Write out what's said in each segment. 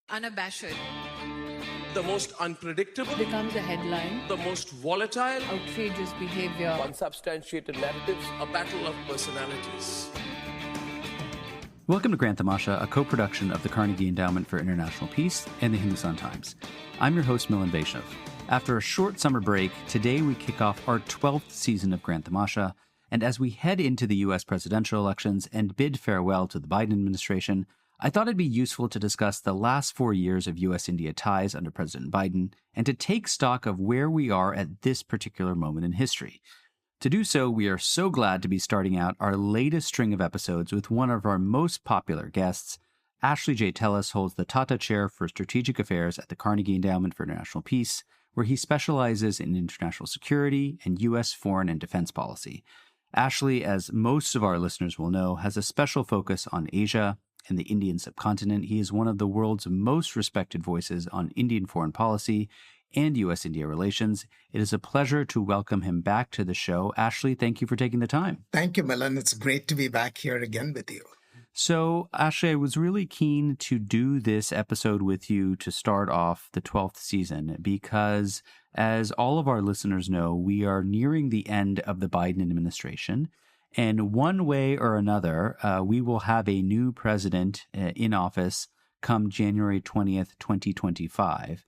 unabashed, the most unpredictable, becomes a headline, the most volatile, outrageous behavior, unsubstantiated narratives, a battle of personalities. Welcome to Grand Tamasha, a co-production of the Carnegie Endowment for International Peace and the Hindustan Times. I'm your host, Milan. After a short summer break, today we kick off our 12th season of Grand Tamasha, and as we head into the U.S. presidential elections and bid farewell to the Biden administration, I thought it'd be useful to discuss the last 4 years of U.S. India ties under President Biden and to take stock of where we are at this particular moment in history. To do so, we are so glad to be starting out our latest string of episodes with one of our most popular guests. Ashley J. Tellis holds the Tata Chair for Strategic Affairs at the Carnegie Endowment for International Peace, where he specializes in international security and U.S. foreign and defense policy. Ashley, as most of our listeners will know, has a special focus on Asia and the Indian subcontinent. He is one of the world's most respected voices on Indian foreign policy and U.S. India relations. It is a pleasure to welcome him back to the show. Ashley, thank you for taking the time. Thank you, Milan. It's great to be back here again with you. So, Ashley, I was really keen to do this episode with you to start off the 12th season because, as all of our listeners know, we are nearing the end of the Biden administration. And one way or another, we will have a new president in office come January 20th, 2025.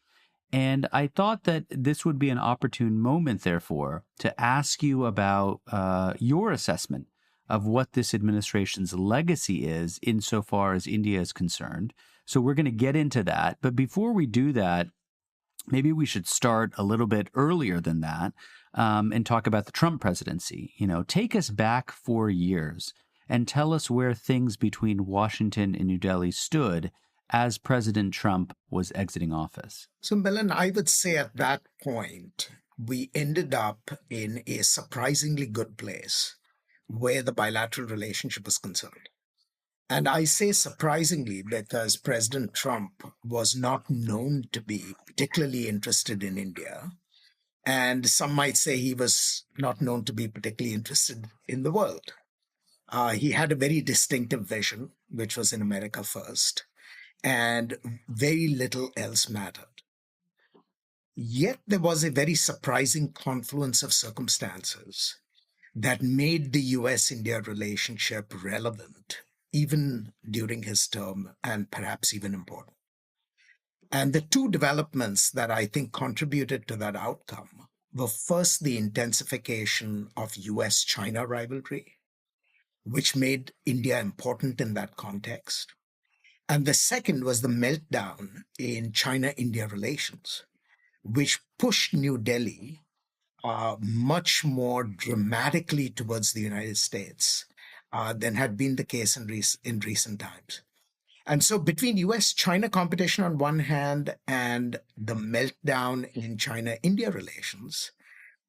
And I thought that this would be an opportune moment, therefore, to ask you about your assessment of what this administration's legacy is insofar as India is concerned. So we're going to get into that. But before we do that, maybe we should start a little bit earlier than that and talk about the Trump presidency. You know, take us back 4 years and tell us where things between Washington and New Delhi stood as President Trump was exiting office. So, Milan, I would say at that point, we ended up in a surprisingly good place where the bilateral relationship was concerned. And I say surprisingly because President Trump was not known to be particularly interested in India. And some might say he was not known to be particularly interested in the world. He had a very distinctive vision, which was in America first, and very little else mattered. Yet there was a very surprising confluence of circumstances that made the U.S. India relationship relevant, even during his term, and perhaps even important. And the two developments that I think contributed to that outcome were first the intensification of U.S.-China rivalry, which made India important in that context. And the second was the meltdown in China-India relations, which pushed New Delhi much more dramatically towards the United States than had been the case in recent times. And so between U.S.-China competition on one hand and the meltdown in China-India relations,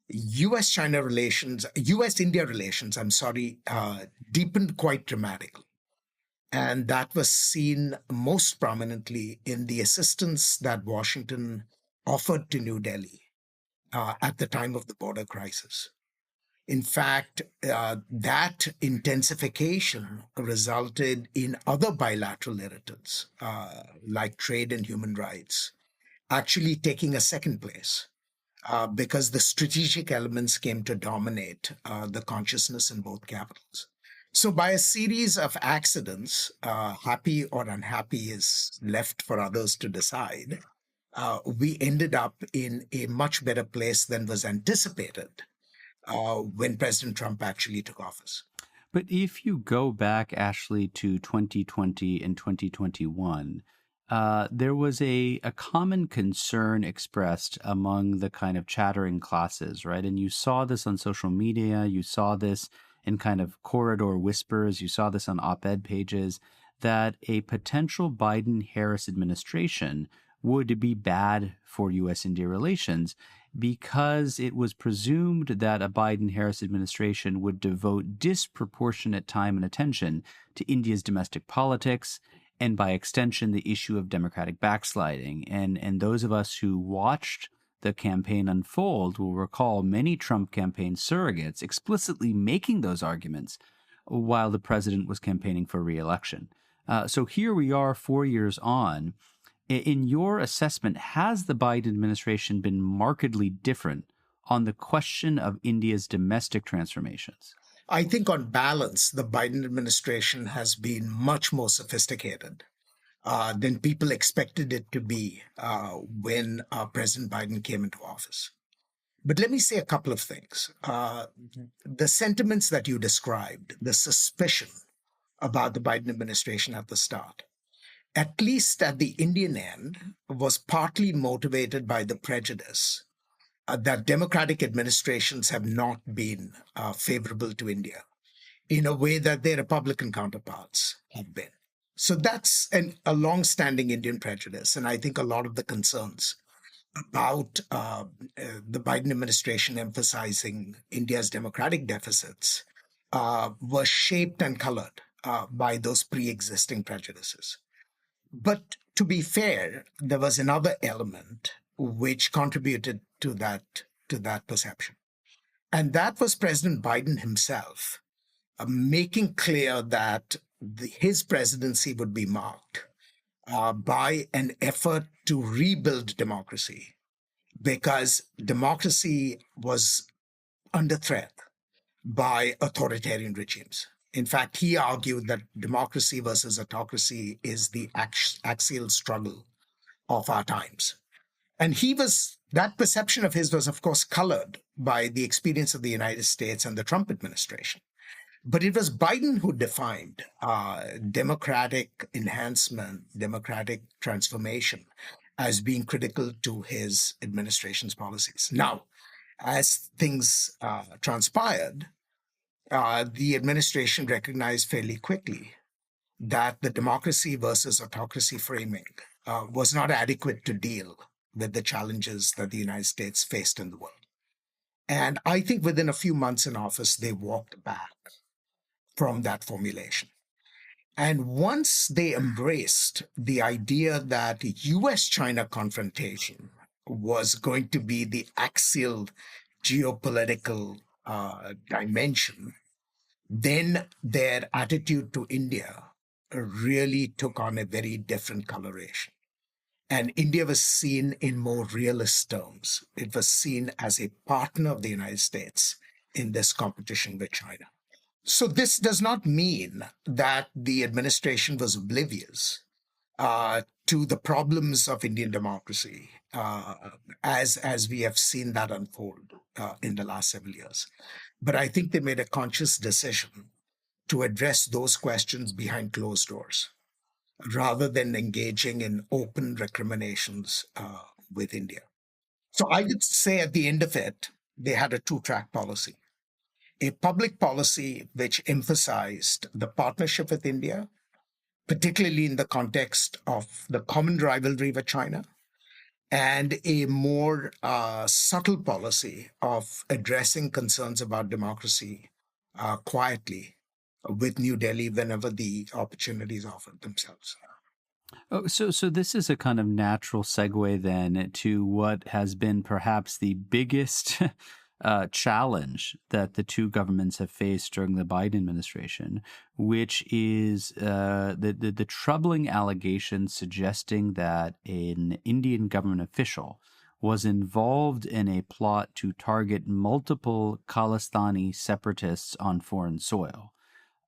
U.S.-India relations, deepened quite dramatically. And that was seen most prominently in the assistance that Washington offered to New Delhi at the time of the border crisis. In fact, that intensification resulted in other bilateral irritants, like trade and human rights, actually taking a second place because the strategic elements came to dominate the consciousness in both capitals. So by a series of accidents, happy or unhappy is left for others to decide, we ended up in a much better place than was anticipated when President Trump actually took office. But if you go back, Ashley, to 2020 and 2021, there was a common concern expressed among the kind of chattering classes, right? And you saw this on social media, you saw this in kind of corridor whispers, you saw this on op-ed pages, that a potential Biden-Harris administration would be bad for U.S.-India relations because it was presumed that a Biden-Harris administration would devote disproportionate time and attention to India's domestic politics and, by extension, the issue of democratic backsliding. And those of us who watched the campaign unfold will recall many Trump campaign surrogates explicitly making those arguments while the president was campaigning for re-election. So here we are 4 years on, In your assessment, has the Biden administration been markedly different on the question of India's domestic transformations? I think on balance, the Biden administration has been much more sophisticated than people expected it to be when President Biden came into office. But let me say a couple of things. The sentiments that you described, the suspicion about the Biden administration at the start, at least at the Indian end, was partly motivated by the prejudice that Democratic administrations have not been favorable to India in a way that their Republican counterparts have been. So that's a long-standing Indian prejudice. And I think a lot of the concerns about the Biden administration emphasizing India's democratic deficits were shaped and colored by those pre-existing prejudices. But to be fair, there was another element which contributed to that perception. And that was President Biden himself making clear that his presidency would be marked by an effort to rebuild democracy, because democracy was under threat by authoritarian regimes. In fact, he argued that democracy versus autocracy is the axial struggle of our times. And that perception of his was, of course, colored by the experience of the United States and the Trump administration. But it was Biden who defined democratic enhancement, democratic transformation as being critical to his administration's policies. Now, as things transpired, the administration recognized fairly quickly that the democracy versus autocracy framing was not adequate to deal with the challenges that the United States faced in the world. And I think within a few months in office, they walked back from that formulation. And once they embraced the idea that U.S.-China confrontation was going to be the axial geopolitical dimension, then their attitude to India really took on a very different coloration. And India was seen in more realist terms. It was seen as a partner of the United States in this competition with China. So this does not mean that the administration was oblivious to the problems of Indian democracy, as we have seen that unfold in the last several years. But I think they made a conscious decision to address those questions behind closed doors, rather than engaging in open recriminations with India. So I would say at the end of it, they had a two-track policy. A public policy which emphasized the partnership with India, particularly in the context of the common rivalry with China, and a more subtle policy of addressing concerns about democracy quietly with New Delhi whenever the opportunities offered themselves. Oh, so this is a kind of natural segue then to what has been perhaps the biggest challenge that the two governments have faced during the Biden administration, which is the troubling allegations suggesting that an Indian government official was involved in a plot to target multiple Khalistani separatists on foreign soil.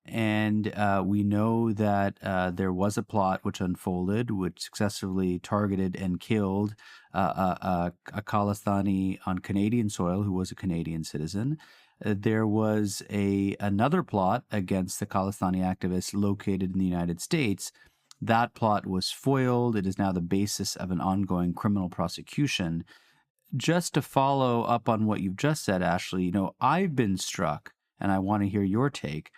And we know that there was a plot which unfolded, which successfully targeted and killed a Khalistani on Canadian soil who was a Canadian citizen. There was another plot against the Khalistani activists located in the United States. That plot was foiled. It is now the basis of an ongoing criminal prosecution. Just to follow up on what you've just said, Ashley, I've been struck, and I want to hear your take,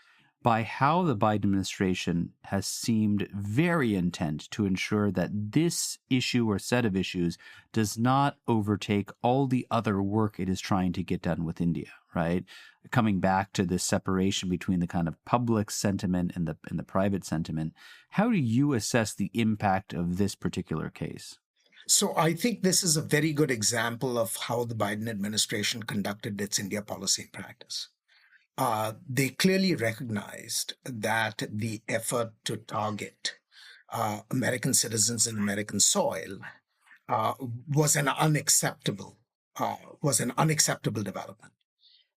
by how the Biden administration has seemed very intent to ensure that this issue or set of issues does not overtake all the other work it is trying to get done with India, right? Coming back to this separation between the kind of public sentiment and the private sentiment, how do you assess the impact of this particular case? So I think this is a very good example of how the Biden administration conducted its India policy in practice. They clearly recognized that the effort to target American citizens in American soil uh, was an unacceptable was an unacceptable development.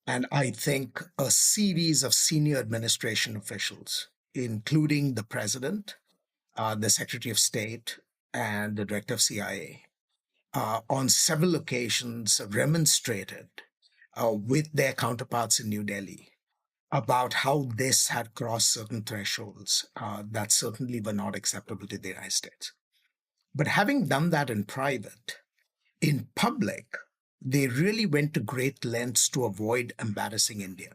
And I think a series of senior administration officials, including the president, the Secretary of State, and the Director of CIA, on several occasions remonstrated with their counterparts in New Delhi about how this had crossed certain thresholds that certainly were not acceptable to the United States. But having done that in private, in public, they really went to great lengths to avoid embarrassing India.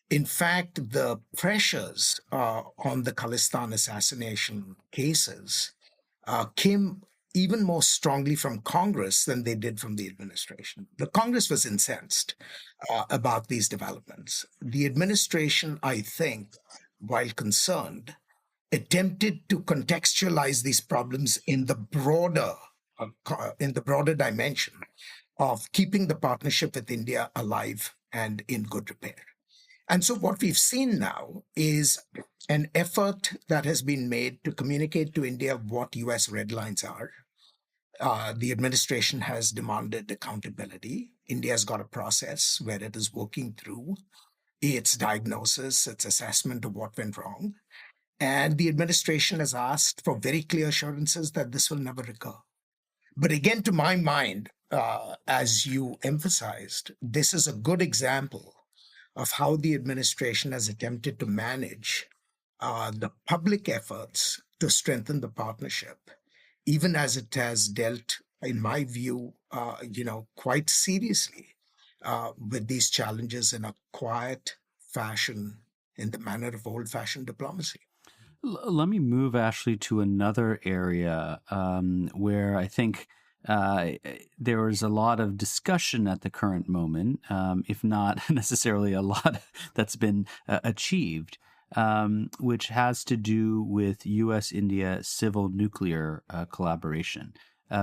In fact, the pressures on the Khalistan assassination cases came even more strongly from Congress than they did from the administration. The Congress was incensed about these developments. The administration, I think, while concerned, attempted to contextualize these problems in the broader dimension of keeping the partnership with India alive and in good repair. And so what we've seen now is an effort that has been made to communicate to India what U.S. red lines are. The administration has demanded accountability. India's got a process where it is working through its diagnosis, its assessment of what went wrong. And the administration has asked for very clear assurances that this will never recur. But again, to my mind, as you emphasized, this is a good example of how the administration has attempted to manage the public efforts to strengthen the partnership, even as it has dealt, in my view, quite seriously with these challenges in a quiet fashion, in the manner of old-fashioned diplomacy. Let me move, Ashley, to another area where I think there is a lot of discussion at the current moment, if not necessarily a lot that's been achieved, which has to do with U.S. India civil nuclear collaboration.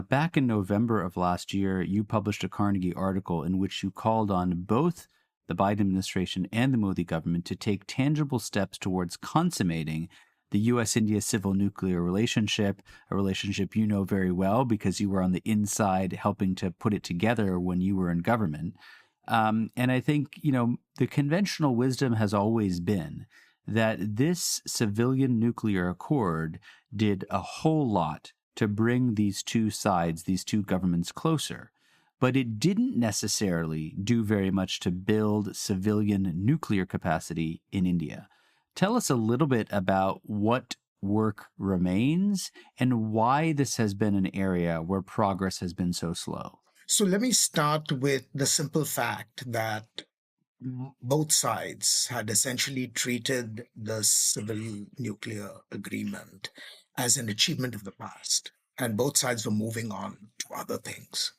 Back in November of last year, you published a Carnegie article in which you called on both the Biden administration and the Modi government to take tangible steps towards consummating the U.S. India civil nuclear relationship, a relationship you know very well because you were on the inside helping to put it together when you were in government. And I think, the conventional wisdom has always been that this civilian nuclear accord did a whole lot to bring these two sides, these two governments closer. But it didn't necessarily do very much to build civilian nuclear capacity in India. Tell us a little bit about what work remains and why this has been an area where progress has been so slow. So let me start with the simple fact that both sides had essentially treated the civil nuclear agreement as an achievement of the past, and both sides were moving on to other things.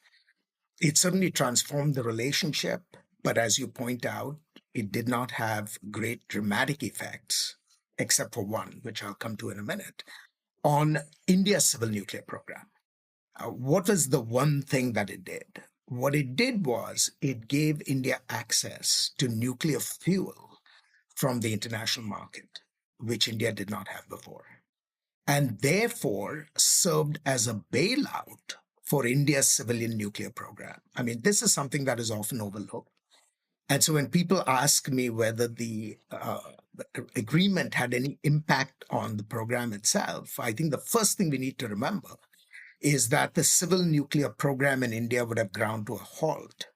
It certainly transformed the relationship, but as you point out, it did not have great dramatic effects, except for one, which I'll come to in a minute, on India's civil nuclear program. What was the one thing that it did? What it did was it gave India access to nuclear fuel from the international market, which India did not have before, and therefore served as a bailout for India's civilian nuclear program. I mean, this is something that is often overlooked. And so when people ask me whether the agreement had any impact on the program itself, I think the first thing we need to remember is that the civil nuclear program in India would have ground to a halt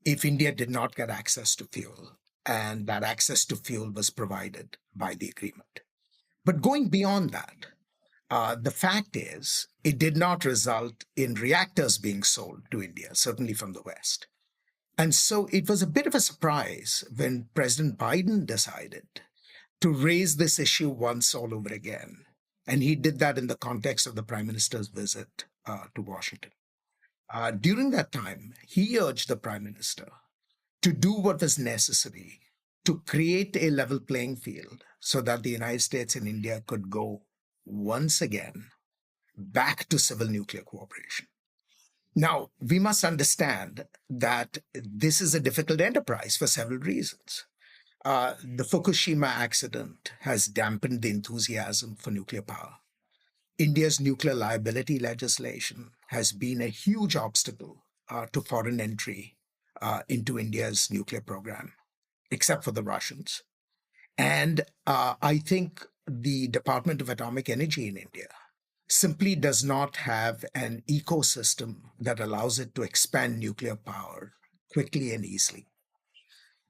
if India did not get access to fuel, and that access to fuel was provided by the agreement. But going beyond that, the fact is it did not result in reactors being sold to India, certainly from the West. And so it was a bit of a surprise when President Biden decided to raise this issue once all over again. And he did that in the context of the Prime Minister's visit to Washington. During that time, he urged the Prime Minister to do what was necessary to create a level playing field so that the United States and India could go once again back to civil nuclear cooperation. Now, we must understand that this is a difficult enterprise for several reasons. The Fukushima accident has dampened the enthusiasm for nuclear power. India's nuclear liability legislation has been a huge obstacle to foreign entry into India's nuclear program, except for the Russians. And I think the Department of Atomic Energy in India simply does not have an ecosystem that allows it to expand nuclear power quickly and easily.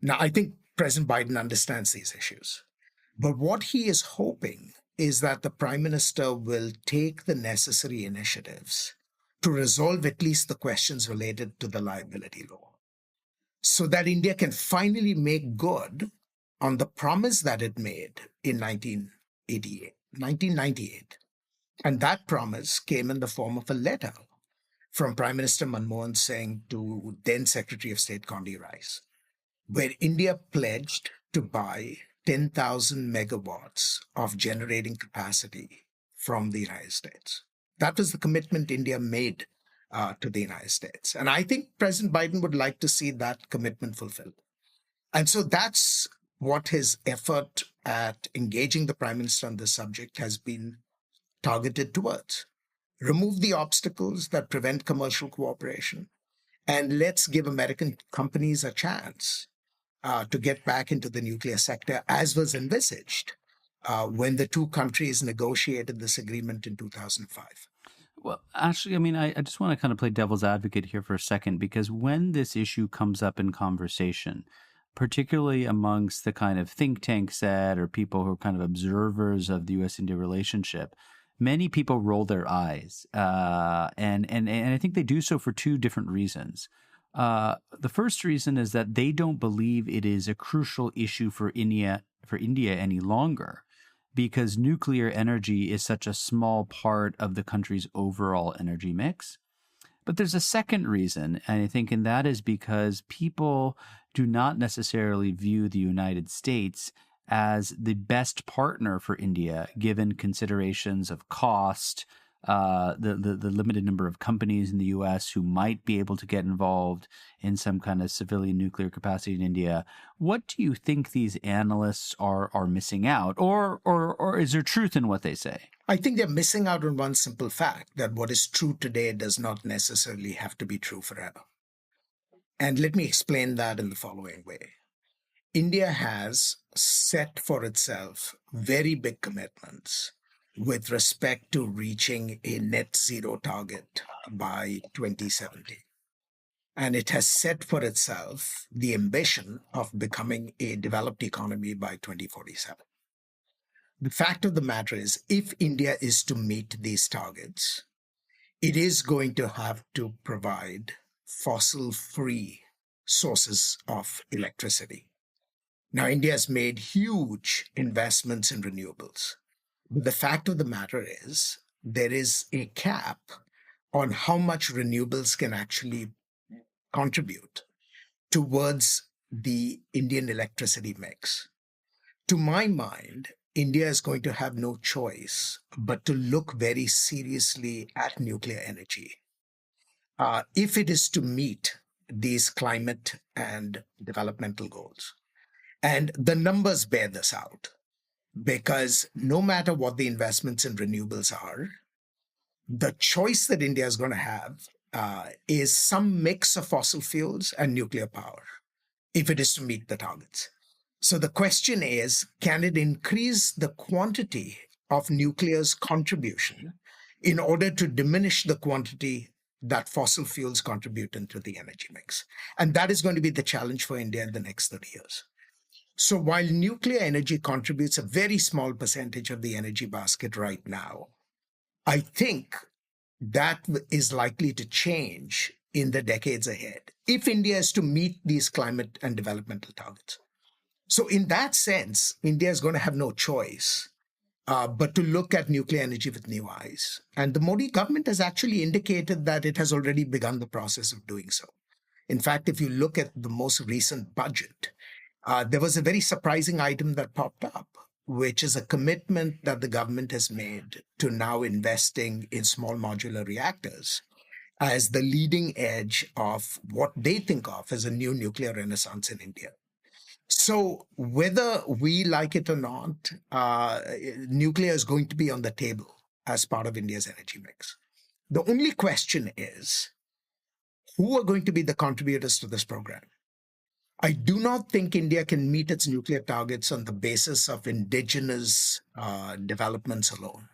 Now, I think President Biden understands these issues. But what he is hoping is that the Prime Minister will take the necessary initiatives to resolve at least the questions related to the liability law, so that India can finally make good on the promise that it made in 1998. And that promise came in the form of a letter from Prime Minister Manmohan Singh to then Secretary of State Condi Rice, where India pledged to buy 10,000 megawatts of generating capacity from the United States. That was the commitment India made to the United States. And I think President Biden would like to see that commitment fulfilled. And so that's what his effort at engaging the Prime Minister on this subject has been targeted towards. Remove the obstacles that prevent commercial cooperation, and let's give American companies a chance to get back into the nuclear sector, as was envisaged when the two countries negotiated this agreement in 2005. Well, actually, I mean, I just want to kind of play devil's advocate here for a second, because when this issue comes up in conversation, particularly amongst the kind of think tank set or people who are kind of observers of the U.S. India relationship, many people roll their eyes. And I think they do so for two different reasons. The first reason is that they don't believe it is a crucial issue for India any longer, because nuclear energy is such a small part of the country's overall energy mix. But there's a second reason, and I think, and that is because people do not necessarily view the United States as the best partner for India, given considerations of cost, the limited number of companies in the U.S. who might be able to get involved in some kind of civilian nuclear capacity in India. What do you think these analysts are missing out, or is there truth in what they say? I think they're missing out on one simple fact, that what is true today does not necessarily have to be true forever. And let me explain that in the following way. India has set for itself very big commitments with respect to reaching a net zero target by 2070. And it has set for itself the ambition of becoming a developed economy by 2047. The fact of the matter is, if India is to meet these targets, it is going to have to provide fossil-free sources of electricity. Now, India has made huge investments in renewables. But the fact of the matter is, there is a cap on how much renewables can actually contribute towards the Indian electricity mix. To my mind, India is going to have no choice but to look very seriously at nuclear energy if it is to meet these climate and developmental goals. And the numbers bear this out, because no matter what the investments in renewables are, the choice that India is going to have is some mix of fossil fuels and nuclear power if it is to meet the targets. So the question is, can it increase the quantity of nuclear's contribution in order to diminish the quantity that fossil fuels contribute into the energy mix? And that is going to be the challenge for India in the next 30 years. So while nuclear energy contributes a very small percentage of the energy basket right now, I think that is likely to change in the decades ahead if India is to meet these climate and developmental targets. So in that sense, India is going to have no choice but to look at nuclear energy with new eyes. And the Modi government has actually indicated that it has already begun the process of doing so. In fact, if you look at the most recent budget, there was a very surprising item that popped up, which is a commitment that the government has made to now investing in small modular reactors as the leading edge of what they think of as a new nuclear renaissance in India. So whether we like it or not, nuclear is going to be on the table as part of India's energy mix. The only question is, who are going to be the contributors to this program? I do not think India can meet its nuclear targets on the basis of indigenous developments alone.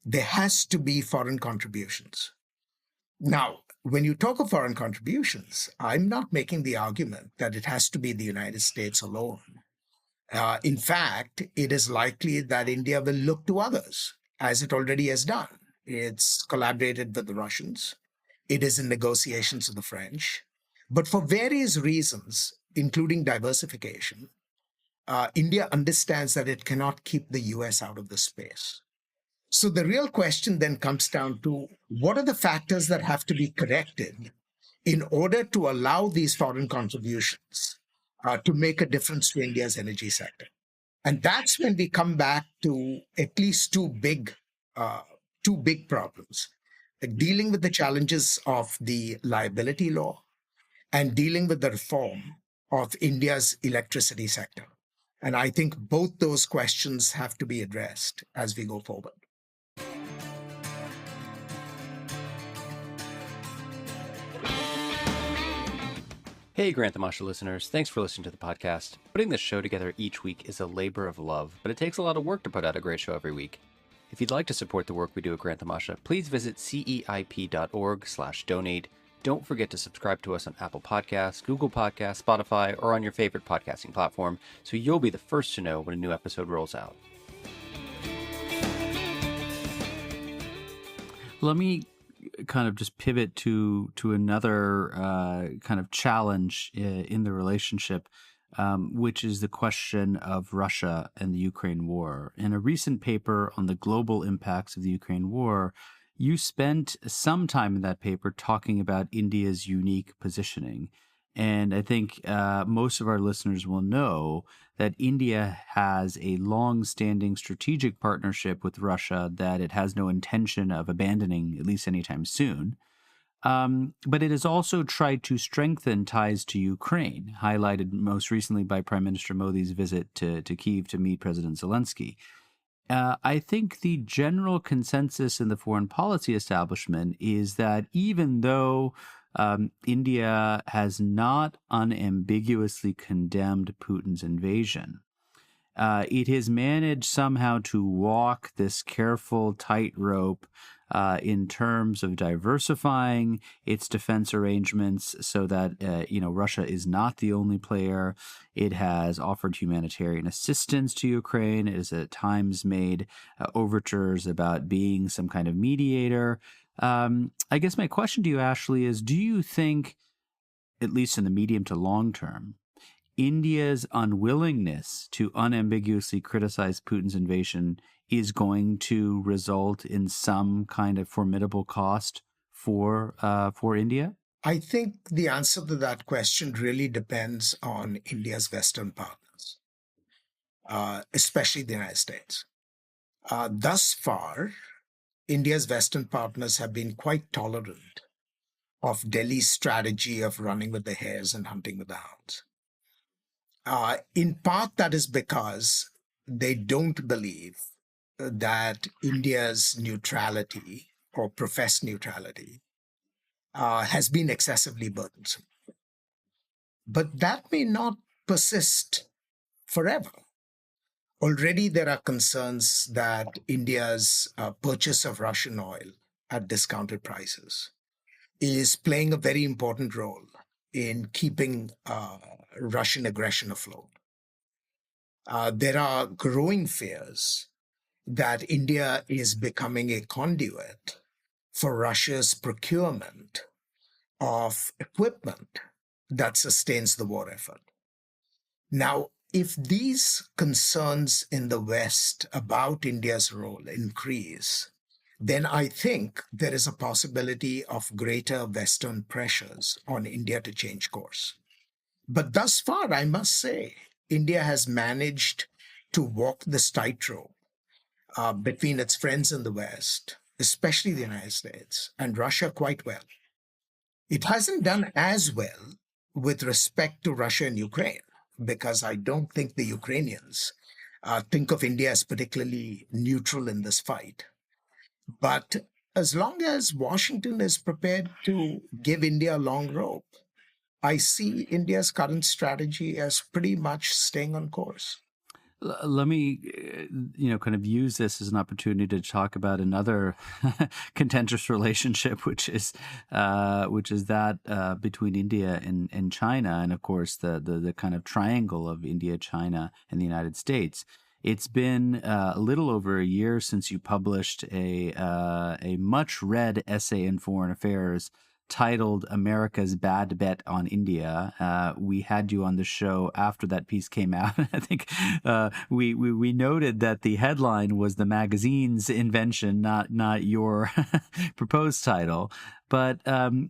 There has to be foreign contributions. Now, when you talk of foreign contributions, I'm not making the argument that it has to be the United States alone. In fact, it is likely that India will look to others, as it already has done. It's collaborated with the Russians. It is in negotiations with the French. But for various reasons, including diversification, India understands that it cannot keep the US out of the space. So the real question then comes down to, what are the factors that have to be corrected in order to allow these foreign contributions to make a difference to India's energy sector? And that's when we come back to at least two big problems: dealing with the challenges of the liability law and dealing with the reform of India's electricity sector. And I think both those questions have to be addressed as we go forward. Hey, Grant Tamasha listeners, thanks for listening to the podcast. Putting this show together each week is a labor of love, but it takes a lot of work to put out a great show every week. If you'd like to support the work we do at Grant Tamasha, please visit ceip.org/donate. Don't forget to subscribe to us on Apple Podcasts, Google Podcasts, Spotify, or on your favorite podcasting platform, so you'll be the first to know when a new episode rolls out. Let me kind of just pivot to another kind of challenge in the relationship, which is the question of Russia and the Ukraine war. In a recent paper on the global impacts of the Ukraine war, you spent some time in that paper talking about India's unique positioning. And I think most of our listeners will know that India has a long-standing strategic partnership with Russia that it has no intention of abandoning, at least anytime soon. But it has also tried to strengthen ties to Ukraine, highlighted most recently by Prime Minister Modi's visit to Kyiv to meet President Zelensky. I think the general consensus in the foreign policy establishment is that even though India has not unambiguously condemned Putin's invasion, it has managed somehow to walk this careful tightrope in terms of diversifying its defense arrangements so that, Russia is not the only player. It has offered humanitarian assistance to Ukraine. It has at times made overtures about being some kind of mediator. I guess my question to you, Ashley, is do you think, at least in the medium to long term, India's unwillingness to unambiguously criticize Putin's invasion is going to result in some kind of formidable cost for India? I think the answer to that question really depends on India's Western partners, especially the United States. Thus far, India's Western partners have been quite tolerant of Delhi's strategy of running with the hares and hunting with the hounds. In part, that is because they don't believe that India's neutrality or professed neutrality has been excessively burdensome. But that may not persist forever. Already there are concerns that India's purchase of Russian oil at discounted prices is playing a very important role in keeping Russian aggression afloat. There are growing fears that India is becoming a conduit for Russia's procurement of equipment that sustains the war effort. Now, if these concerns in the West about India's role increase, then I think there is a possibility of greater Western pressures on India to change course. But thus far, I must say, India has managed to walk this tightrope between its friends in the West, especially the United States, and Russia quite well. It hasn't done as well with respect to Russia and Ukraine, because I don't think the Ukrainians think of India as particularly neutral in this fight. But as long as Washington is prepared to give India a long rope, I see India's current strategy as pretty much staying on course. Let me, kind of use this as an opportunity to talk about another contentious relationship, which is that between India and China, and of course the kind of triangle of India, China, and the United States. It's been a little over a year since you published a much read essay in Foreign Affairs titled America's Bad Bet on India. We had you on the show after that piece came out. I think we noted that the headline was the magazine's invention, not your proposed title. But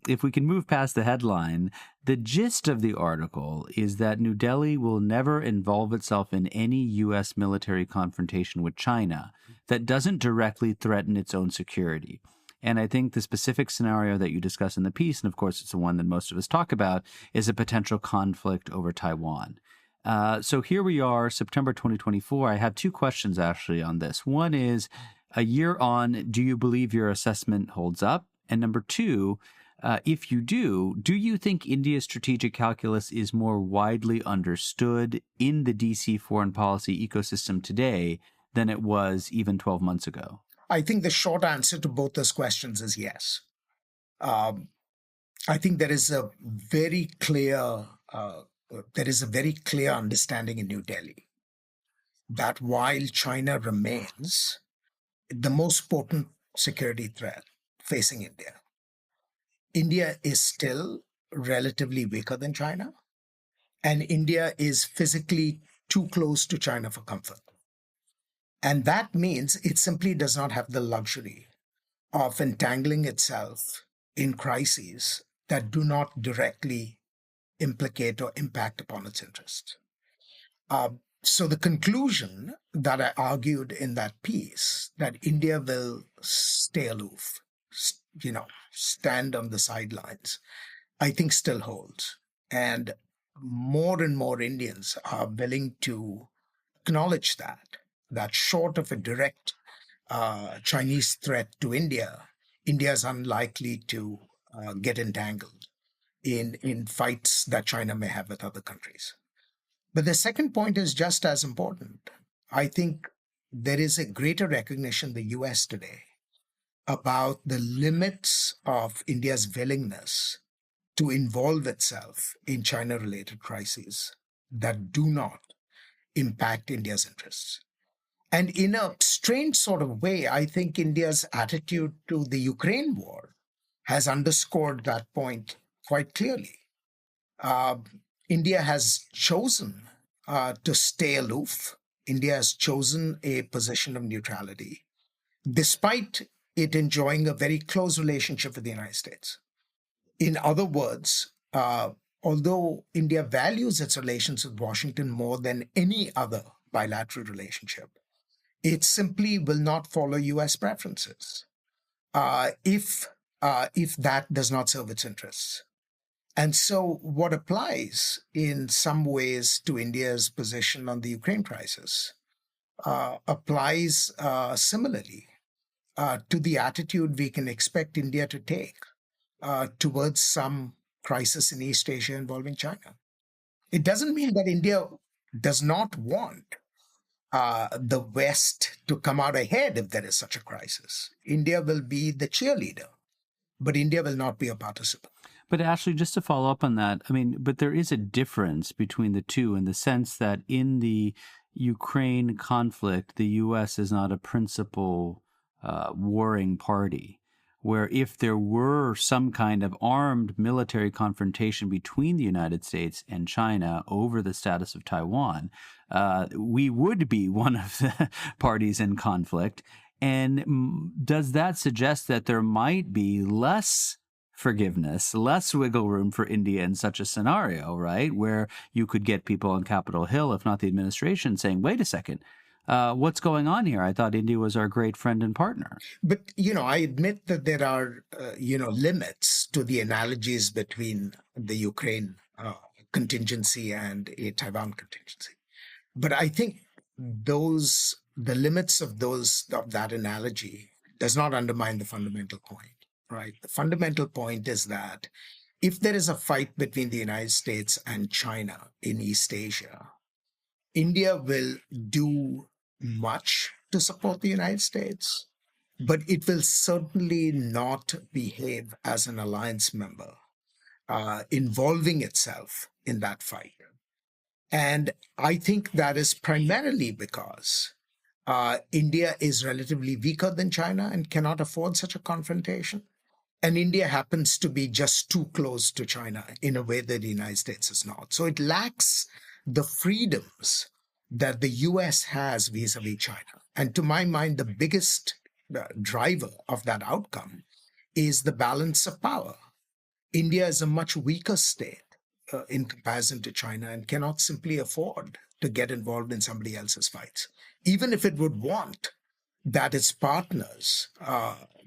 if we can move past the headline, the gist of the article is that New Delhi will never involve itself in any U.S. military confrontation with China that doesn't directly threaten its own security. And I think the specific scenario that you discuss in the piece, and of course it's the one that most of us talk about, is a potential conflict over Taiwan. So here we are, September 2024. I have two questions actually on this. One is, a year on, do you believe your assessment holds up? And number two, if you do you think India's strategic calculus is more widely understood in the DC foreign policy ecosystem today than it was even 12 months ago? I think the short answer to both those questions is yes. I think there is a very clear understanding in New Delhi that while China remains the most potent security threat facing India, India is still relatively weaker than China, and India is physically too close to China for comfort. And that means it simply does not have the luxury of entangling itself in crises that do not directly implicate or impact upon its interests. So the conclusion that I argued in that piece, that India will stay aloof, stand on the sidelines, I think still holds. And more Indians are willing to acknowledge that short of a direct Chinese threat to India, India is unlikely to get entangled in fights that China may have with other countries. But the second point is just as important. I think there is a greater recognition in the US today about the limits of India's willingness to involve itself in China-related crises that do not impact India's interests. And in a strange sort of way, I think India's attitude to the Ukraine war has underscored that point quite clearly. India has chosen to stay aloof. India has chosen a position of neutrality, despite it enjoying a very close relationship with the United States. In other words, although India values its relations with Washington more than any other bilateral relationship, it simply will not follow U.S. preferences if that does not serve its interests. And so what applies in some ways to India's position on the Ukraine crisis applies similarly to the attitude we can expect India to take towards some crisis in East Asia involving China. It doesn't mean that India does not want the West to come out ahead if there is such a crisis. India will be the cheerleader, but India will not be a participant. But Ashley, just to follow up on that, but there is a difference between the two in the sense that in the Ukraine conflict, the U.S. is not a principal warring party, where if there were some kind of armed military confrontation between the United States and China over the status of Taiwan, we would be one of the parties in conflict. And does that suggest that there might be less forgiveness, less wiggle room for India in such a scenario, right? Where you could get people on Capitol Hill, if not the administration, saying, wait a second, what's going on here? I thought India was our great friend and partner. But, I admit that there are, limits to the analogies between the Ukraine contingency and a Taiwan contingency. But I think the limits of that analogy does not undermine the fundamental point, right? The fundamental point is that if there is a fight between the United States and China in East Asia, India will do much to support the United States, but it will certainly not behave as an alliance member, involving itself in that fight. And I think that is primarily because India is relatively weaker than China and cannot afford such a confrontation. And India happens to be just too close to China in a way that the United States is not. So it lacks the freedoms that the US has vis-a-vis China. And to my mind, the biggest driver of that outcome is the balance of power. India is a much weaker state in comparison to China and cannot simply afford to get involved in somebody else's fights, even if it would want that its partners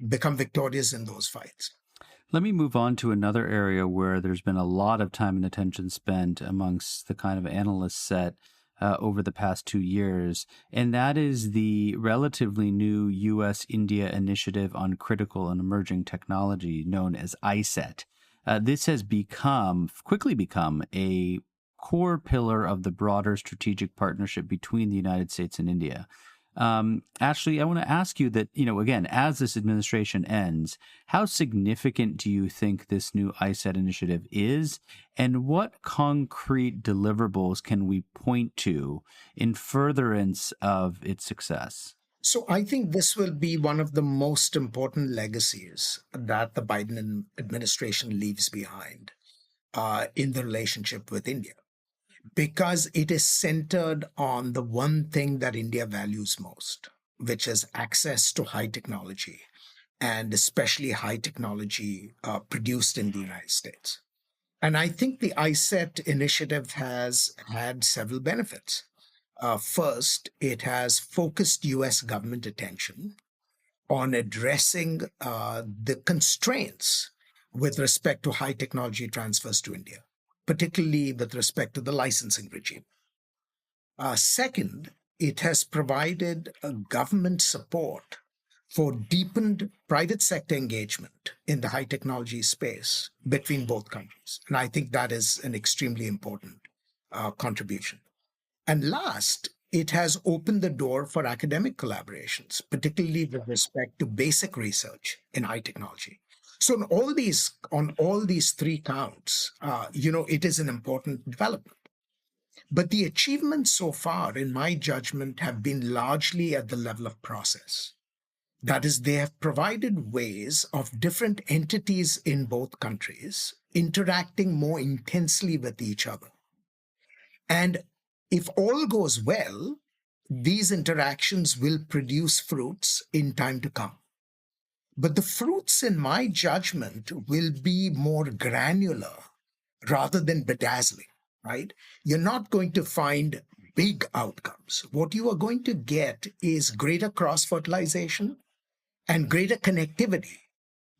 become victorious in those fights. Let me move on to another area where there's been a lot of time and attention spent amongst the kind of analyst set over the past 2 years, and that is the relatively new U.S. India initiative on critical and emerging technology known as iCET. This has quickly become a core pillar of the broader strategic partnership between the United States and India. Ashley, I want to ask you that, again, as this administration ends, how significant do you think this new iCET initiative is, and what concrete deliverables can we point to in furtherance of its success? So I think this will be one of the most important legacies that the Biden administration leaves behind in the relationship with India, because it is centered on the one thing that India values most, which is access to high technology, and especially high technology produced in the United States. And I think the iCET initiative has had several benefits. First, it has focused US government attention on addressing the constraints with respect to high technology transfers to India, particularly with respect to the licensing regime. Second, it has provided government support for deepened private sector engagement in the high technology space between both countries. And I think that is an extremely important contribution. And last, it has opened the door for academic collaborations, particularly with respect to basic research in high technology. So on all these three counts, it is an important development. But the achievements so far, in my judgment, have been largely at the level of process. That is, they have provided ways of different entities in both countries interacting more intensely with each other. And if all goes well, these interactions will produce fruits in time to come. But the fruits, in my judgment, will be more granular rather than bedazzling, right? You're not going to find big outcomes. What you are going to get is greater cross-fertilization and greater connectivity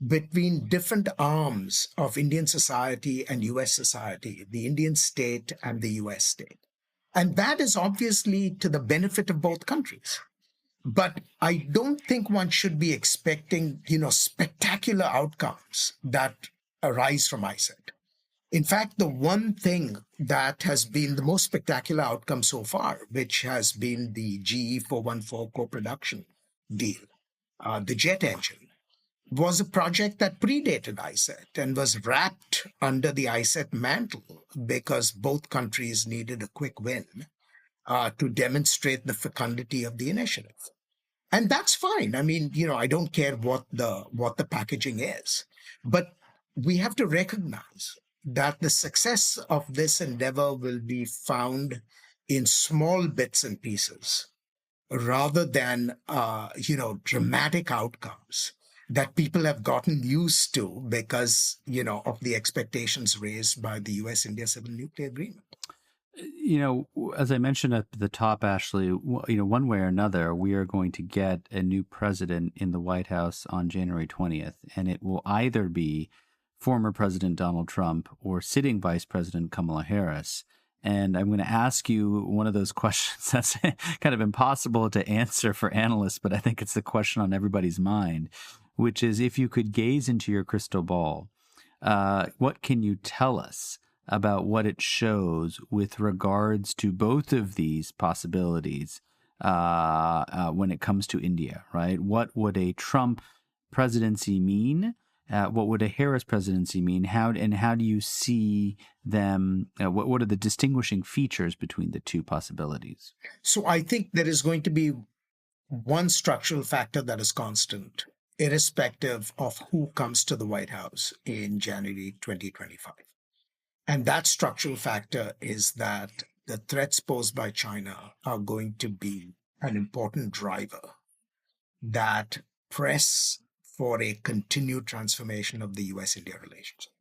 between different arms of Indian society and US society, the Indian state and the US state. And that is obviously to the benefit of both countries. But I don't think one should be expecting, spectacular outcomes that arise from iCET. In fact, the one thing that has been the most spectacular outcome so far, which has been the GE 414 co-production deal, the jet engine, was a project that predated iCET and was wrapped under the iCET mantle because both countries needed a quick win to demonstrate the fecundity of the initiative. And that's fine. I mean, I don't care what the packaging is, but we have to recognize that the success of this endeavor will be found in small bits and pieces rather than, dramatic outcomes that people have gotten used to because, of the expectations raised by the U.S. India Civil Nuclear Agreement. As I mentioned at the top, Ashley, one way or another, we are going to get a new president in the White House on January 20th, and it will either be former President Donald Trump or sitting Vice President Kamala Harris. And I'm going to ask you one of those questions that's kind of impossible to answer for analysts, but I think it's the question on everybody's mind, which is if you could gaze into your crystal ball, what can you tell us about what it shows with regards to both of these possibilities when it comes to India, right? What would a Trump presidency mean? What would a Harris presidency mean? How do you see them? What are the distinguishing features between the two possibilities? So I think there is going to be one structural factor that is constant, irrespective of who comes to the White House in January 2025. And that structural factor is that the threats posed by China are going to be an important driver that press for a continued transformation of the U.S. India relationship.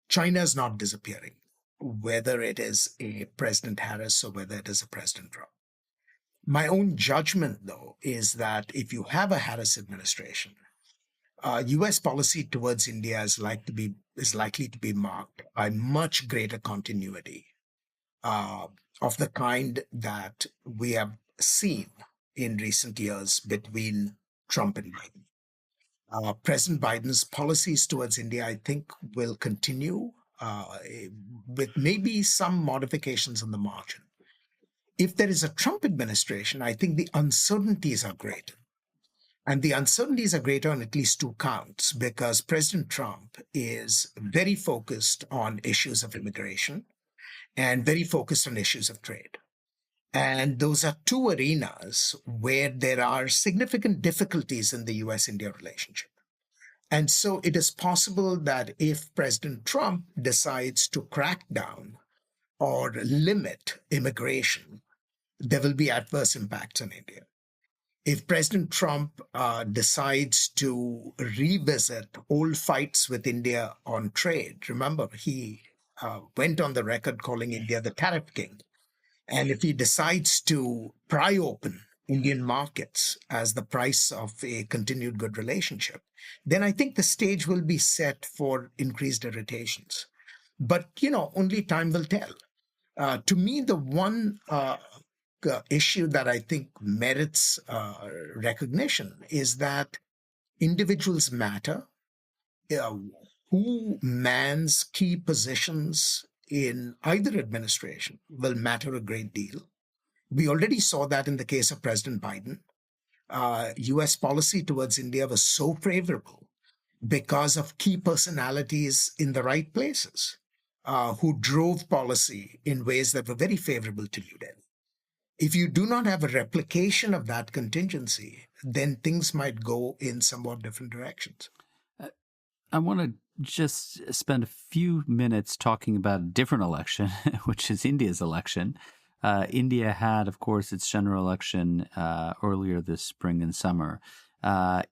China is not disappearing, whether it is a President Harris or whether it is a President Trump. My own judgment, though, is that if you have a Harris administration, U.S. policy towards India is likely to be marked by much greater continuity of the kind that we have seen in recent years between Trump and Biden. President Biden's policies towards India, I think, will continue with maybe some modifications on the margin. If there is a Trump administration, I think the uncertainties are greater. And the uncertainties are greater on at least two counts, because President Trump is very focused on issues of immigration and very focused on issues of trade. And those are two arenas where there are significant difficulties in the US-India relationship. And so it is possible that if President Trump decides to crack down or limit immigration, there will be adverse impacts on India. If President Trump decides to revisit old fights with India on trade, remember, he went on the record calling India the tariff king. And if he decides to pry open Indian markets as the price of a continued good relationship, then I think the stage will be set for increased irritations. But, only time will tell. To me, the one issue that I think merits recognition is that individuals matter. Who mans key positions in either administration will matter a great deal. We already saw that in the case of President Biden. U.S. policy towards India was so favorable because of key personalities in the right places who drove policy in ways that were very favorable to New Delhi. If you do not have a replication of that contingency, then things might go in somewhat different directions. I want to just spend a few minutes talking about a different election, which is India's election. India had, of course, its general election earlier this spring and summer,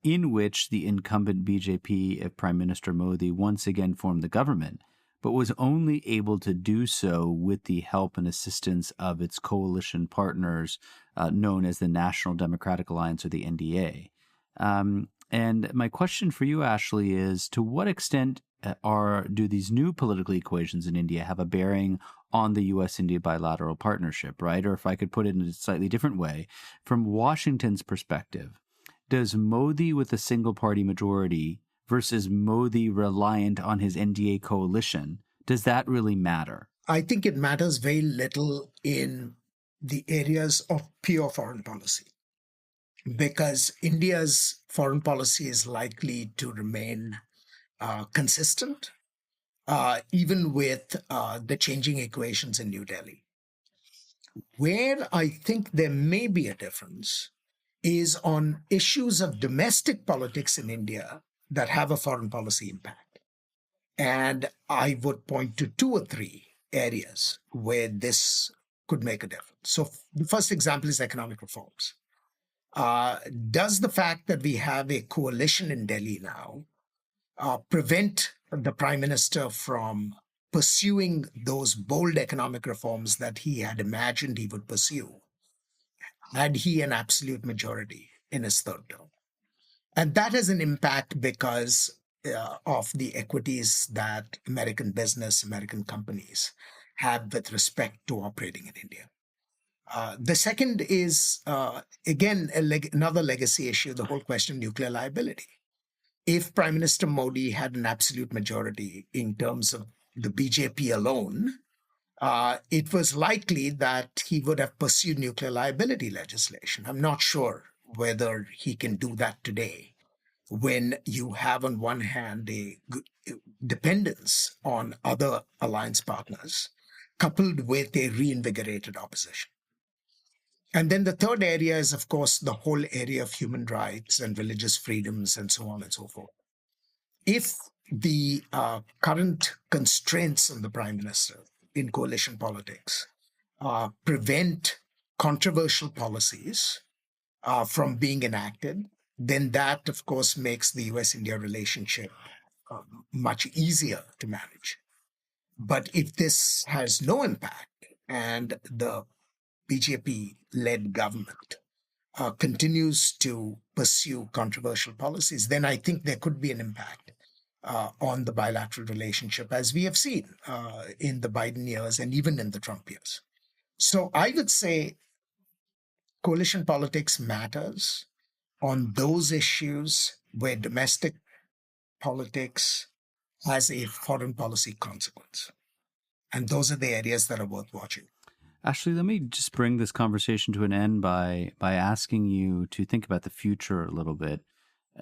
in which the incumbent BJP of Prime Minister Modi once again formed the government, but was only able to do so with the help and assistance of its coalition partners known as the National Democratic Alliance, or the NDA. And my question for you, Ashley, is to what extent do these new political equations in India have a bearing on the U.S.-India bilateral partnership, right? Or if I could put it in a slightly different way, from Washington's perspective, does Modi with a single-party majority versus Modi reliant on his NDA coalition, does that really matter? I think it matters very little in the areas of pure foreign policy, because India's foreign policy is likely to remain consistent, even with the changing equations in New Delhi. Where I think there may be a difference is on issues of domestic politics in India that have a foreign policy impact. And I would point to two or three areas where this could make a difference. So the first example is economic reforms. Does the fact that we have a coalition in Delhi now prevent the Prime Minister from pursuing those bold economic reforms that he had imagined he would pursue had he an absolute majority in his third term? And that has an impact because of the equities that American business, American companies have with respect to operating in India. The second is, again, another legacy issue, the whole question of nuclear liability. If Prime Minister Modi had an absolute majority in terms of the BJP alone, it was likely that he would have pursued nuclear liability legislation. I'm not sure whether he can do that today when you have, on one hand, a dependence on other alliance partners, coupled with a reinvigorated opposition. And then the third area is, of course, the whole area of human rights and religious freedoms and so on and so forth. If the current constraints on the prime minister in coalition politics prevent controversial policies from being enacted, then that, of course, makes the U.S. India relationship much easier to manage. But if this has no impact and the BJP-led government continues to pursue controversial policies, then I think there could be an impact on the bilateral relationship, as we have seen in the Biden years and even in the Trump years. So I would say coalition politics matters on those issues where domestic politics has a foreign policy consequence. And those are the areas that are worth watching. Ashley, let me just bring this conversation to an end by asking you to think about the future a little bit.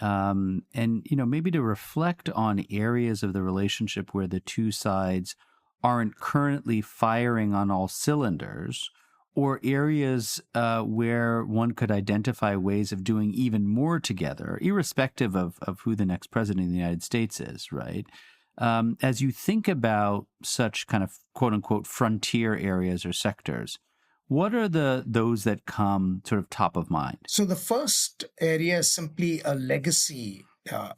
And, maybe to reflect on areas of the relationship where the two sides aren't currently firing on all cylinders, or areas where one could identify ways of doing even more together, irrespective of who the next president of the United States is, right? As you think about such kind of quote unquote frontier areas or sectors, what are those that come sort of top of mind? So the first area is simply a legacy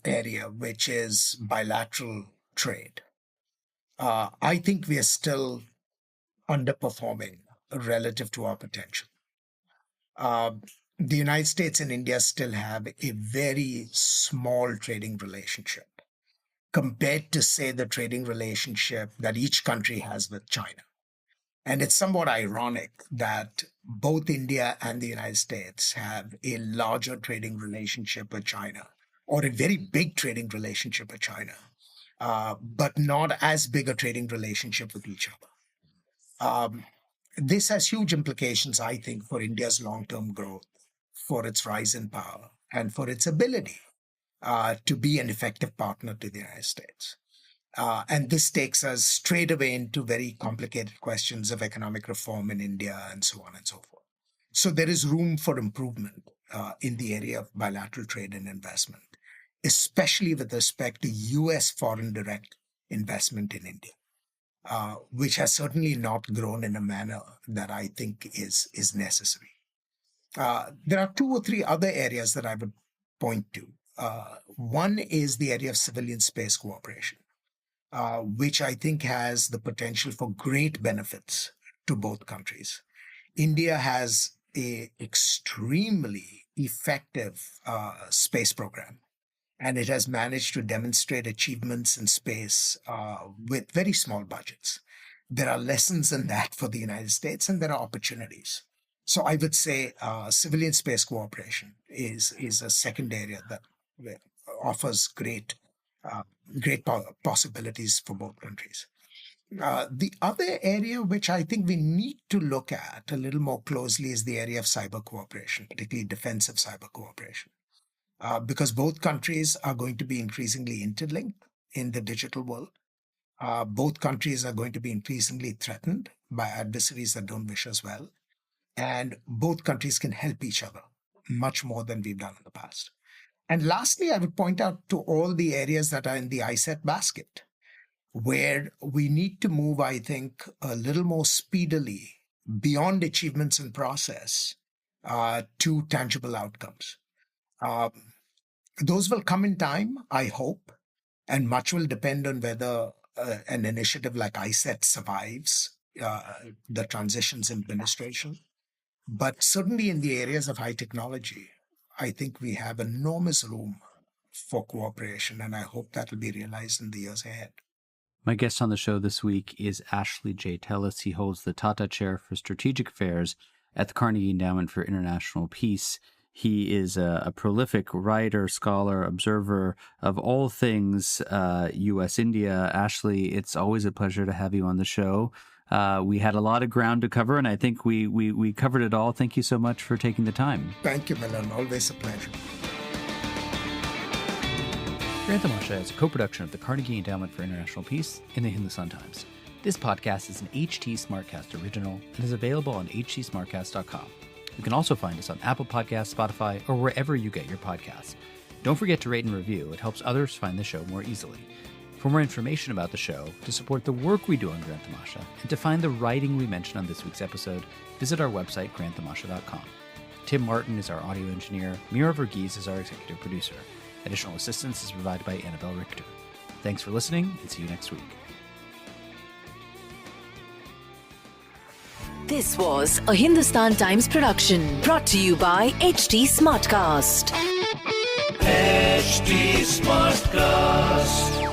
area, which is bilateral trade. I think we are still underperforming relative to our potential. The United States and India still have a very small trading relationship compared to, say, the trading relationship that each country has with China. And it's somewhat ironic that both India and the United States have a larger trading relationship with China, or a very big trading relationship with China, but not as big a trading relationship with each other. This has huge implications, I think, for India's long-term growth, for its rise in power, and for its ability to be an effective partner to the United States. And this takes us straight away into very complicated questions of economic reform in India and so on and so forth. So there is room for improvement in the area of bilateral trade and investment, especially with respect to U.S. foreign direct investment in India, which has certainly not grown in a manner that I think is necessary. There are two or three other areas that I would point to. One is the area of civilian space cooperation, which I think has the potential for great benefits to both countries. India has an extremely effective space program, and it has managed to demonstrate achievements in space with very small budgets. There are lessons in that for the United States, and there are opportunities. So I would say civilian space cooperation is a second area that offers great possibilities for both countries. The other area which I think we need to look at a little more closely is the area of cyber cooperation, particularly defensive cyber cooperation, because both countries are going to be increasingly interlinked in the digital world. Both countries are going to be increasingly threatened by adversaries that don't wish us well. And both countries can help each other much more than we've done in the past. And lastly, I would point out to all the areas that are in the iCET basket, where we need to move, I think, a little more speedily beyond achievements in process to tangible outcomes. Those will come in time, I hope, and much will depend on whether an initiative like iCET survives the transitions in administration. But certainly in the areas of high technology, I think we have enormous room for cooperation, and I hope that will be realized in the years ahead. My guest on the show this week is Ashley J. Tellis. He holds the Tata Chair for Strategic Affairs at the Carnegie Endowment for International Peace. He is a prolific writer, scholar, observer of all things U.S. India. Ashley, it's always a pleasure to have you on the show. We had a lot of ground to cover, and I think we covered it all. Thank you so much for taking the time. Thank you, Milan. Always a pleasure. Grand Tamasha is a co-production of the Carnegie Endowment for International Peace and the Hindustan Times. This podcast is an HT Smartcast original and is available on htsmartcast.com. You can also find us on Apple Podcasts, Spotify, or wherever you get your podcasts. Don't forget to rate and review. It helps others find the show more easily. For more information about the show, to support the work we do on Grand Tamasha, and to find the writing we mentioned on this week's episode, visit our website, grandtamasha.com. Tim Martin is our audio engineer. Mira Verghese is our executive producer. Additional assistance is provided by Annabelle Richter. Thanks for listening, and see you next week. This was a Hindustan Times production brought to you by HT Smartcast. HT Smartcast.